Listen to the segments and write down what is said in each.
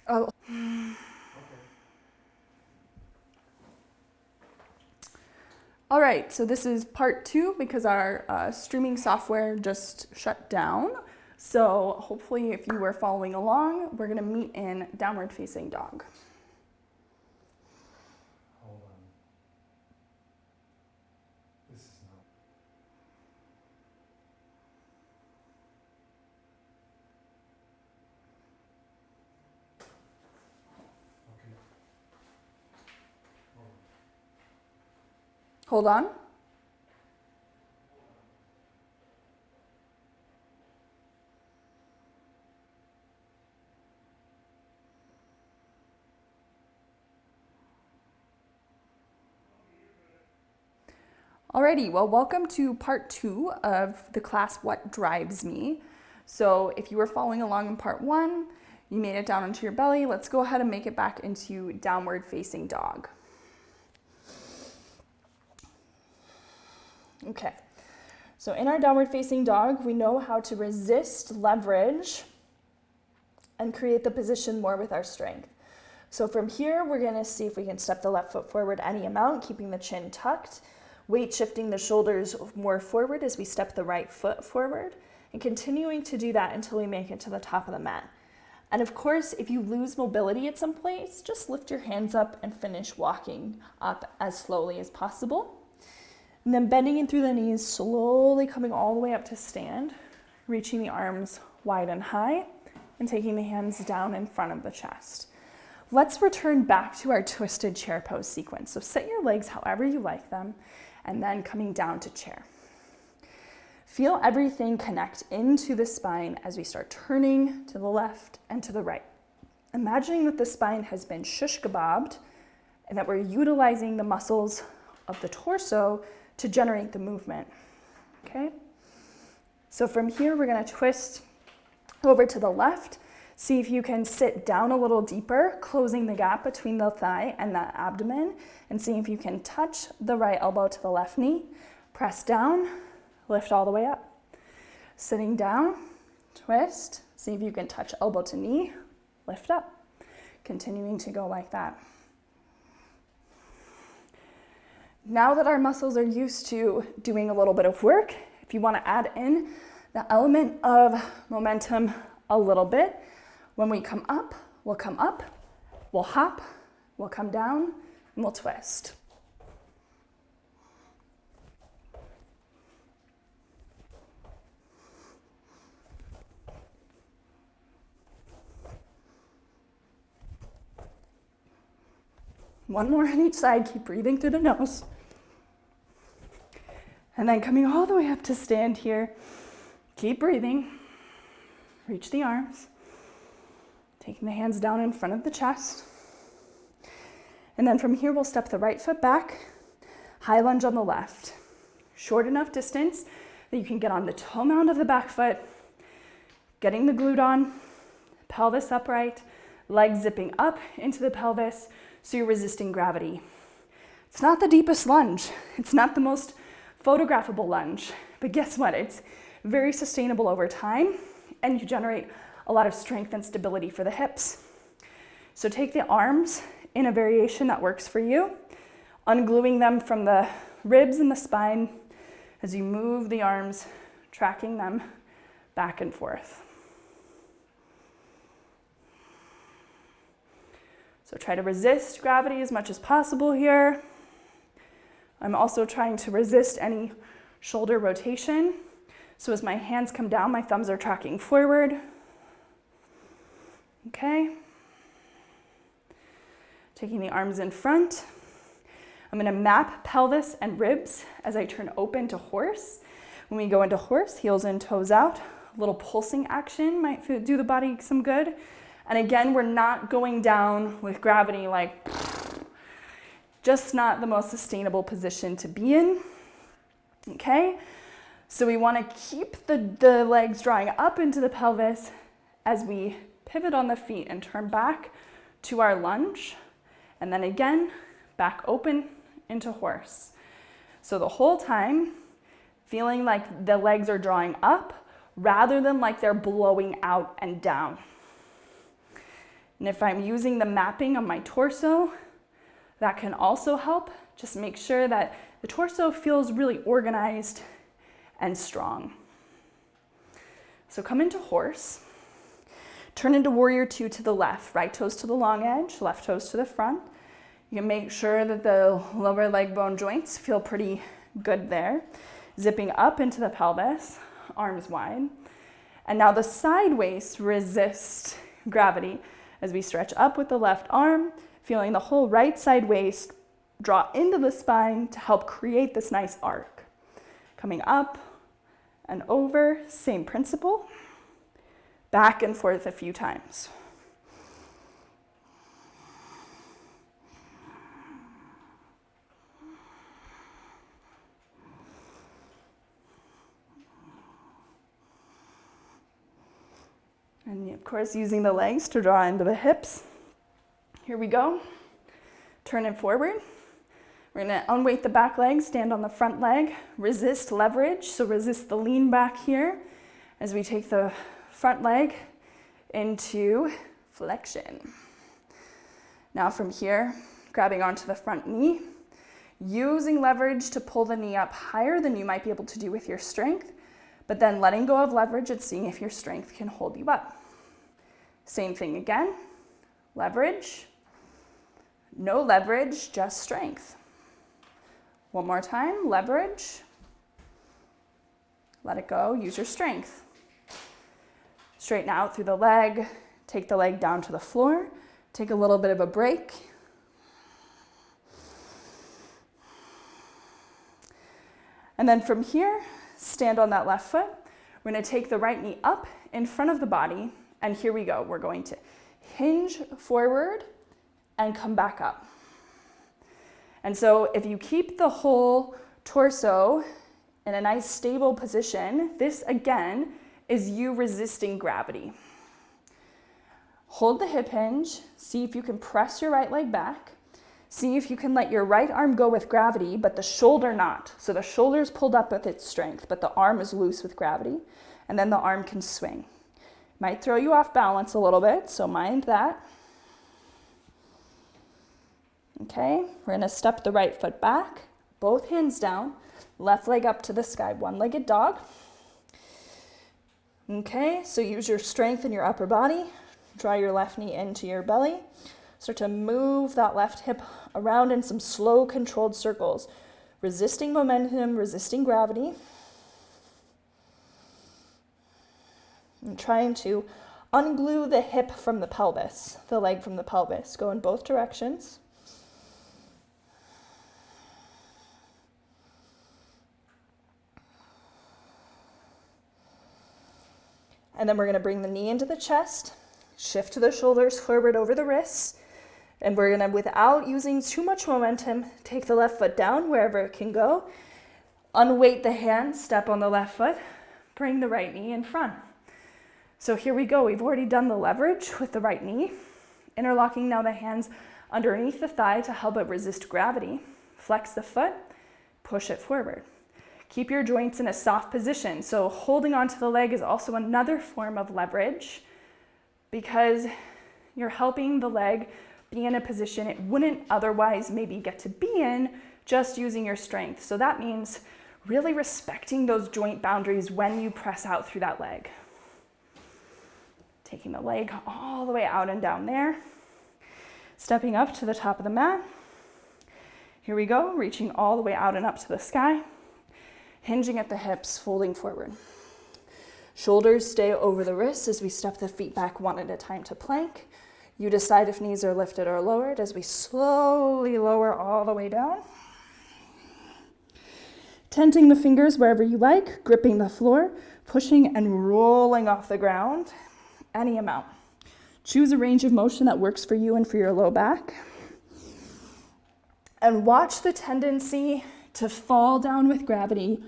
Oh. All right, so this is part 2 because our streaming software just shut down. So hopefully if you were following along, we're gonna meet in downward facing dog. Hold on. This is not. Okay. Hold on. Alrighty, well, welcome to part 2 of the class, What Drives Me. So if you were following along in part 1, you made it down onto your belly. Let's go ahead and make it back into downward facing dog. Okay, so in our downward facing dog, we know how to resist, leverage, and create the position more with our strength. So from here, we're gonna see if we can step the left foot forward any amount, keeping the chin tucked, weight shifting the shoulders more forward as we step the right foot forward, and continuing to do that until we make it to the top of the mat. And of course, if you lose mobility at some place, just lift your hands up and finish walking up as slowly as possible. And then bending in through the knees, slowly coming all the way up to stand, reaching the arms wide and high, and taking the hands down in front of the chest. Let's return back to our twisted chair pose sequence. So set your legs however you like them, and then coming down to chair. Feel everything connect into the spine as we start turning to the left and to the right. Imagining that the spine has been shish kebabbed and that we're utilizing the muscles of the torso to generate the movement, okay? So from here, we're gonna twist over to the left. See if you can sit down a little deeper, closing the gap between the thigh and the abdomen, and see if you can touch the right elbow to the left knee, press down, lift all the way up. Sitting down, twist, see if you can touch elbow to knee, lift up. Continuing to go like that. Now that our muscles are used to doing a little bit of work, if you want to add in the element of momentum a little bit, when we come up, we'll hop, we'll come down, and we'll twist. One more on each side, keep breathing through the nose. And then coming all the way up to stand here, keep breathing, reach the arms, taking the hands down in front of the chest. And then from here, we'll step the right foot back, high lunge on the left. Short enough distance that you can get on the toe mound of the back foot, getting the glute on, pelvis upright, legs zipping up into the pelvis, so you're resisting gravity. It's not the deepest lunge. It's not the most photographable lunge, but guess what? It's very sustainable over time, and you generate a lot of strength and stability for the hips. So take the arms in a variation that works for you, ungluing them from the ribs and the spine as you move the arms, tracking them back and forth. So try to resist gravity as much as possible here. I'm also trying to resist any shoulder rotation. So as my hands come down, my thumbs are tracking forward. Okay. Taking the arms in front. I'm gonna map pelvis and ribs as I turn open to horse. When we go into horse, heels in, toes out. A little pulsing action might do the body some good. And again, we're not going down with gravity like, just not the most sustainable position to be in, okay? So we wanna keep the legs drawing up into the pelvis as we pivot on the feet and turn back to our lunge. And then again, back open into horse. So the whole time, feeling like the legs are drawing up rather than like they're blowing out and down. And if I'm using the mapping on my torso, that can also help. Just make sure that the torso feels really organized and strong. So come into horse. Turn into warrior 2 to the left. Right toes to the long edge, left toes to the front. You can make sure that the lower leg bone joints feel pretty good there. Zipping up into the pelvis, arms wide. And now the side waist resist gravity as we stretch up with the left arm, feeling the whole right side waist draw into the spine to help create this nice arc. Coming up and over, same principle. Back and forth a few times. And of course, using the legs to draw into the hips. Here we go. Turn it forward. We're gonna unweight the back leg, stand on the front leg, resist leverage, so resist the lean back here as we take the front leg into flexion. Now from here, grabbing onto the front knee, using leverage to pull the knee up higher than you might be able to do with your strength, but then letting go of leverage and seeing if your strength can hold you up. Same thing again, leverage, no leverage, just strength. One more time, leverage, let it go, use your strength. Straighten out through the leg, take the leg down to the floor, take a little bit of a break. And then from here, stand on that left foot. We're gonna take the right knee up in front of the body, and here we go. We're going to hinge forward and come back up. And so if you keep the whole torso in a nice stable position, this again is you resisting gravity. Hold the hip hinge, see if you can press your right leg back, see if you can let your right arm go with gravity, but the shoulder not. So the shoulder's pulled up with its strength, but the arm is loose with gravity, and then the arm can swing. Might throw you off balance a little bit, so mind that. Okay, we're gonna step the right foot back, both hands down, left leg up to the sky, one-legged dog. Okay, so use your strength in your upper body, draw your left knee into your belly, start to move that left hip around in some slow controlled circles, resisting momentum, resisting gravity. And trying to unglue the hip from the pelvis, the leg from the pelvis, go in both directions. And then we're gonna bring the knee into the chest, shift to the shoulders forward over the wrists, and we're gonna, without using too much momentum, take the left foot down wherever it can go, unweight the hands, step on the left foot, bring the right knee in front. So here we go, we've already done the leverage with the right knee, interlocking now the hands underneath the thigh to help it resist gravity. Flex the foot, push it forward. Keep your joints in a soft position. So holding onto the leg is also another form of leverage because you're helping the leg be in a position it wouldn't otherwise maybe get to be in just using your strength. So that means really respecting those joint boundaries when you press out through that leg. Taking the leg all the way out and down there. Stepping up to the top of the mat. Here we go, reaching all the way out and up to the sky. Hinging at the hips, folding forward. Shoulders stay over the wrists as we step the feet back one at a time to plank. You decide if knees are lifted or lowered as we slowly lower all the way down. Tenting the fingers wherever you like, gripping the floor, pushing and rolling off the ground, any amount. Choose a range of motion that works for you and for your low back. And watch the tendency to fall down with gravity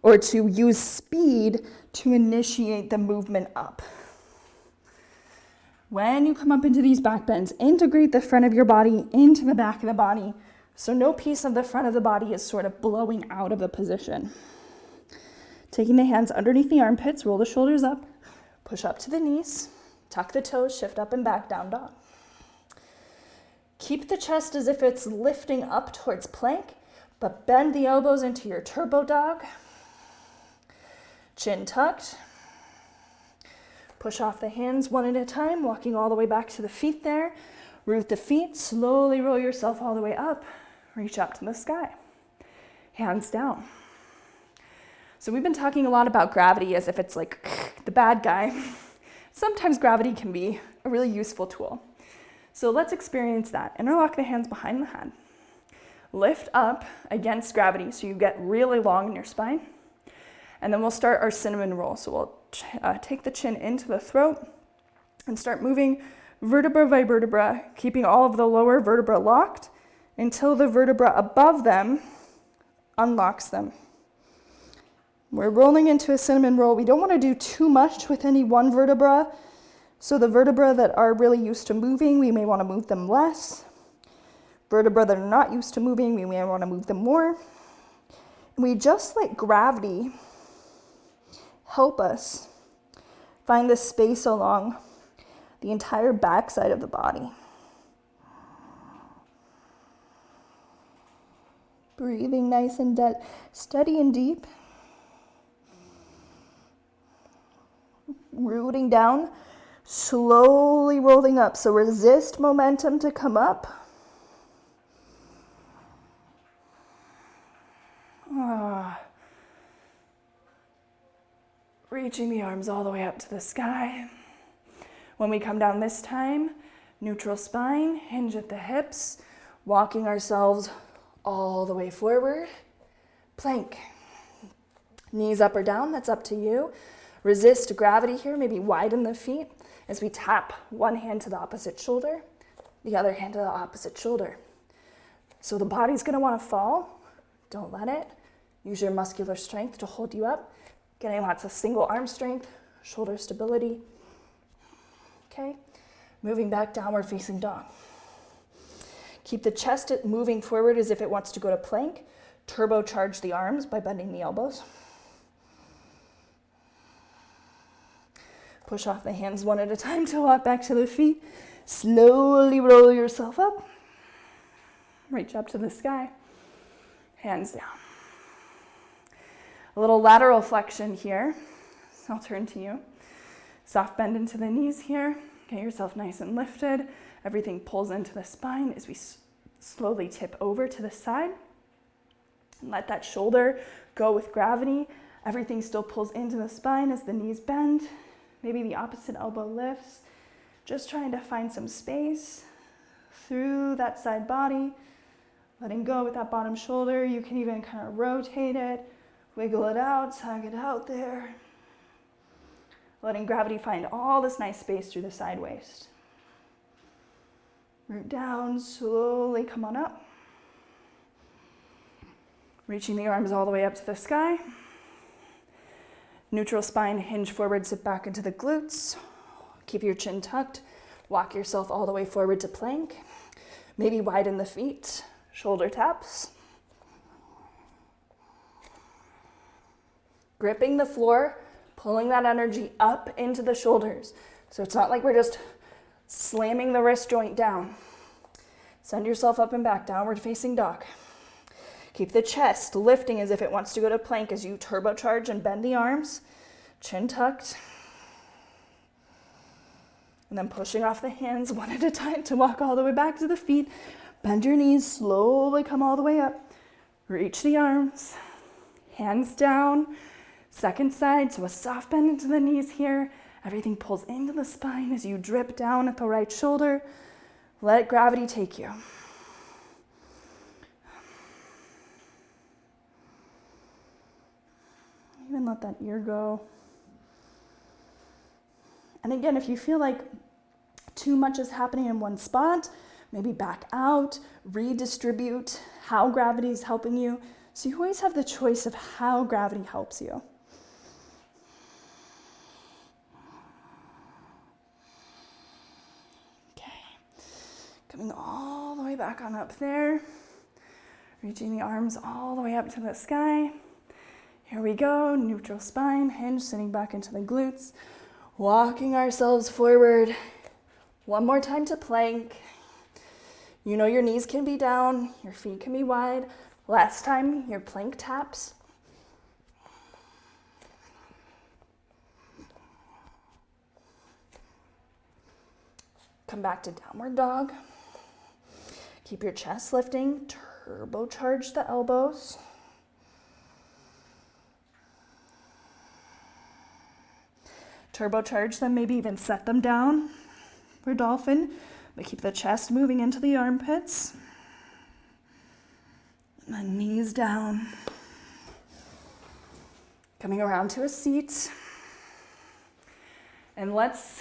or to use speed to initiate the movement up. When you come up into these back bends, integrate the front of your body into the back of the body so no piece of the front of the body is sort of blowing out of the position. Taking the hands underneath the armpits, roll the shoulders up, push up to the knees, tuck the toes, shift up and back, down dog. Keep the chest as if it's lifting up towards plank, but bend the elbows into your turbo dog. Chin tucked. Push off the hands one at a time, walking all the way back to the feet there. Root the feet, slowly roll yourself all the way up. Reach up to the sky. Hands down. So we've been talking a lot about gravity as if it's like the bad guy. Sometimes gravity can be a really useful tool. So let's experience that. Interlock the hands behind the head. Lift up against gravity so you get really long in your spine. And then we'll start our cinnamon roll. So we'll take the chin into the throat and start moving vertebra by vertebra, keeping all of the lower vertebra locked until the vertebra above them unlocks them. We're rolling into a cinnamon roll. We don't want to do too much with any one vertebra. So the vertebrae that are really used to moving, we may want to move them less. Vertebrae that are not used to moving, we may want to move them more. We just let gravity help us find the space along the entire backside of the body. Breathing nice and steady and deep. Rooting down, slowly rolling up. So resist momentum to come up. Reaching the arms all the way up to the sky. When we come down this time, neutral spine, hinge at the hips, walking ourselves all the way forward. Plank. Knees up or down, that's up to you. Resist gravity here, maybe widen the feet as we tap one hand to the opposite shoulder, the other hand to the opposite shoulder. So the body's gonna wanna fall, don't let it. Use your muscular strength to hold you up. Getting lots of single arm strength, shoulder stability. Okay, moving back, downward facing dog. Keep the chest moving forward as if it wants to go to plank. Turbocharge the arms by bending the elbows. Push off the hands one at a time to walk back to the feet. Slowly roll yourself up. Reach up to the sky. Hands down. A little lateral flexion here. So I'll turn to you. Soft bend into the knees here. Get yourself nice and lifted. Everything pulls into the spine as we slowly tip over to the side. And let that shoulder go with gravity. Everything still pulls into the spine as the knees bend. Maybe the opposite elbow lifts. Just trying to find some space through that side body. Letting go with that bottom shoulder. You can even kind of rotate it, wiggle it out, tug it out there. Letting gravity find all this nice space through the side waist. Root down, slowly come on up. Reaching the arms all the way up to the sky. Neutral spine, hinge forward, sit back into the glutes. Keep your chin tucked. Walk yourself all the way forward to plank. Maybe widen the feet, shoulder taps. Gripping the floor, pulling that energy up into the shoulders. So it's not like we're just slamming the wrist joint down. Send yourself up and back, downward facing dog. Keep the chest lifting as if it wants to go to plank as you turbocharge and bend the arms. Chin tucked. And then pushing off the hands one at a time to walk all the way back to the feet. Bend your knees, slowly come all the way up. Reach the arms, hands down. Second side, so a soft bend into the knees here. Everything pulls into the spine as you drip down at the right shoulder. Let gravity take you. Even let that ear go. And again, if you feel like too much is happening in one spot, maybe back out, redistribute how gravity is helping you. So you always have the choice of how gravity helps you. Okay, coming all the way back on up there. Reaching the arms all the way up to the sky. Here we go, neutral spine, hinge, sitting back into the glutes. Walking ourselves forward. One more time to plank. You know your knees can be down, your feet can be wide. Last time, your plank taps. Come back to downward dog. Keep your chest lifting, turbocharge the elbows. Turbocharge them, maybe even set them down for dolphin, but keep the chest moving into the armpits. And then knees down. Coming around to a seat. And let's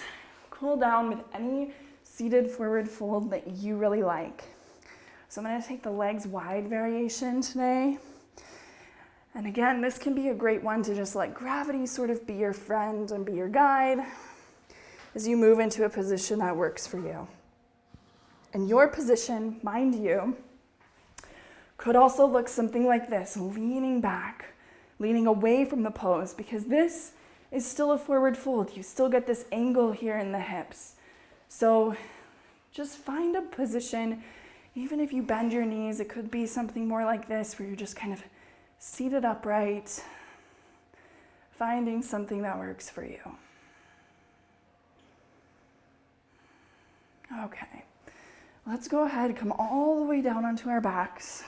cool down with any seated forward fold that you really like. So I'm going to take the legs wide variation today. And again, this can be a great one to just let gravity sort of be your friend and be your guide as you move into a position that works for you. And your position, mind you, could also look something like this, leaning back, leaning away from the pose, because this is still a forward fold. You still get this angle here in the hips. So just find a position, even if you bend your knees, it could be something more like this where you're just kind of seated upright, finding something that works for you. Okay, let's go ahead, come all the way down onto our backs.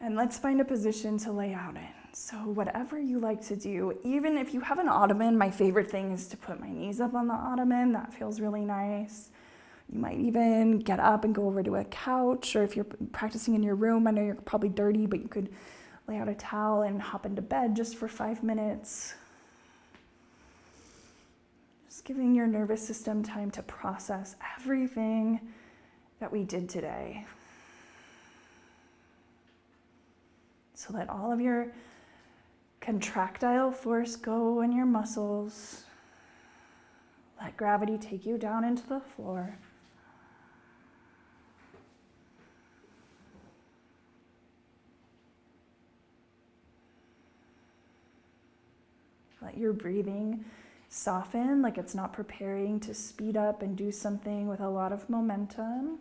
And let's find a position to lay out in. So whatever you like to do, even if you have an ottoman, my favorite thing is to put my knees up on the ottoman. That feels really nice. You might even get up and go over to a couch, or if you're practicing in your room, I know you're probably dirty, but you could lay out a towel and hop into bed just for 5 minutes. Just giving your nervous system time to process everything that we did today. So let all of your contractile force go in your muscles. Let gravity take you down into the floor. Let your breathing soften, like it's not preparing to speed up and do something with a lot of momentum.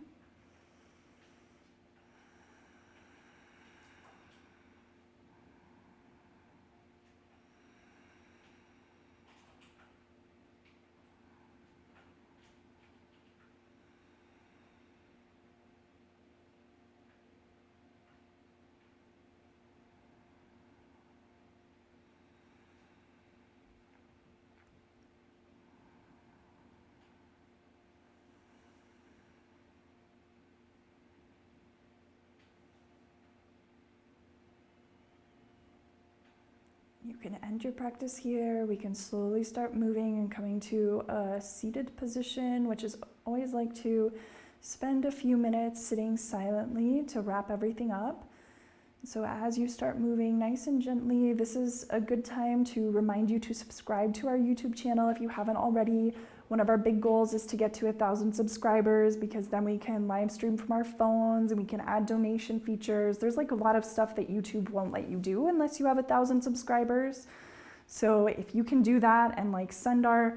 You can end your practice here. We can slowly start moving and coming to a seated position, which is always like to spend a few minutes sitting silently to wrap everything up. So as you start moving nice and gently, this is a good time to remind you to subscribe to our YouTube channel if you haven't already. One of our big goals is to get to 1,000 subscribers, because then we can live stream from our phones and we can add donation features. There's like a lot of stuff that YouTube won't let you do unless you have 1,000 subscribers. So if you can do that and like send our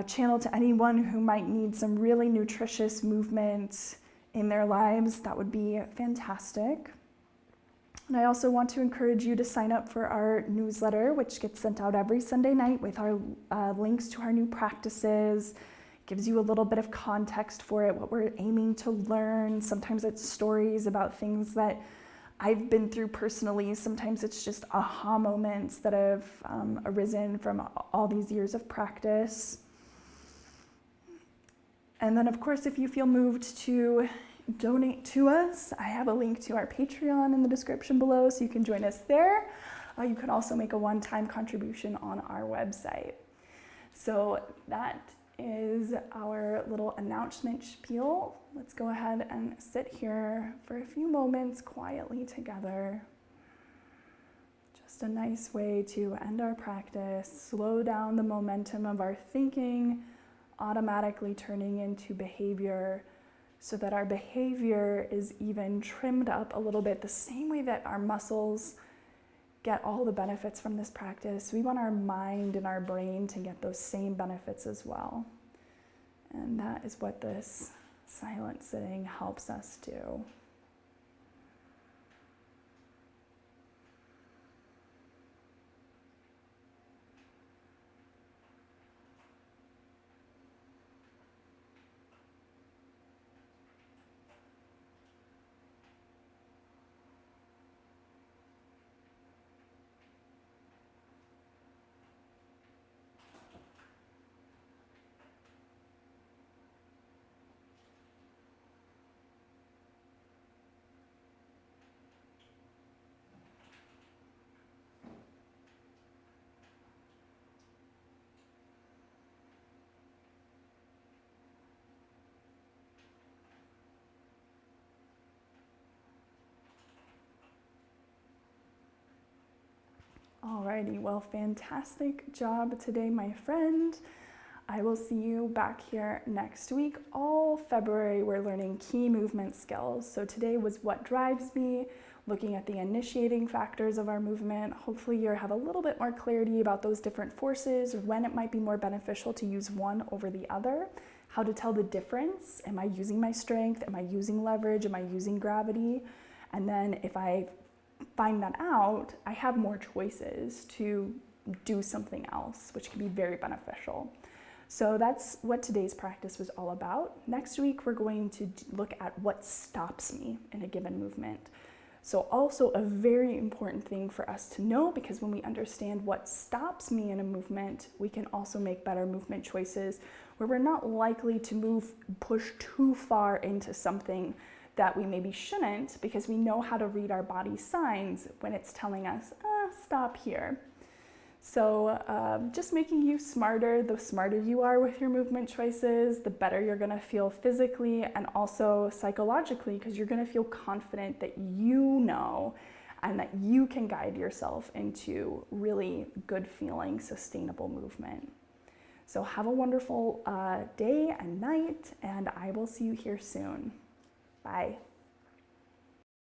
channel to anyone who might need some really nutritious movement in their lives, that would be fantastic. And I also want to encourage you to sign up for our newsletter, which gets sent out every Sunday night with our links to our new practices. Gives you a little bit of context for it, what we're aiming to learn. Sometimes it's stories about things that I've been through personally. Sometimes it's just aha moments that have arisen from all these years of practice. And then, of course, if you feel moved to donate to us, I have a link to our Patreon in the description below, so you can join us there. You can also make a one-time contribution on our website. So that is our little announcement spiel. Let's go ahead and sit here for a few moments quietly together. Just a nice way to end our practice, slow down the momentum of our thinking, automatically turning into behavior, so that our behavior is even trimmed up a little bit, the same way that our muscles get all the benefits from this practice. We want our mind and our brain to get those same benefits as well. And that is what this silent sitting helps us do. Alrighty, well, fantastic job today, my friend. I will see you back here next week. All February, we're learning key movement skills. So today was what drives me, looking at the initiating factors of our movement. Hopefully you have a little bit more clarity about those different forces, when it might be more beneficial to use one over the other, how to tell the difference. Am I using my strength? Am I using leverage? Am I using gravity? And then if I find that out, I have more choices to do something else, which can be very beneficial. So that's what today's practice was all about. Next week, we're going to look at what stops me in a given movement. So also a very important thing for us to know, because when we understand what stops me in a movement, we can also make better movement choices where we're not likely to push too far into something that we maybe shouldn't, because we know how to read our body signs when it's telling us, stop here. So just making you smarter. The smarter you are with your movement choices, the better you're gonna feel physically and also psychologically, because you're gonna feel confident that you know and that you can guide yourself into really good feeling, sustainable movement. So have a wonderful day and night, and I will see you here soon. Bye.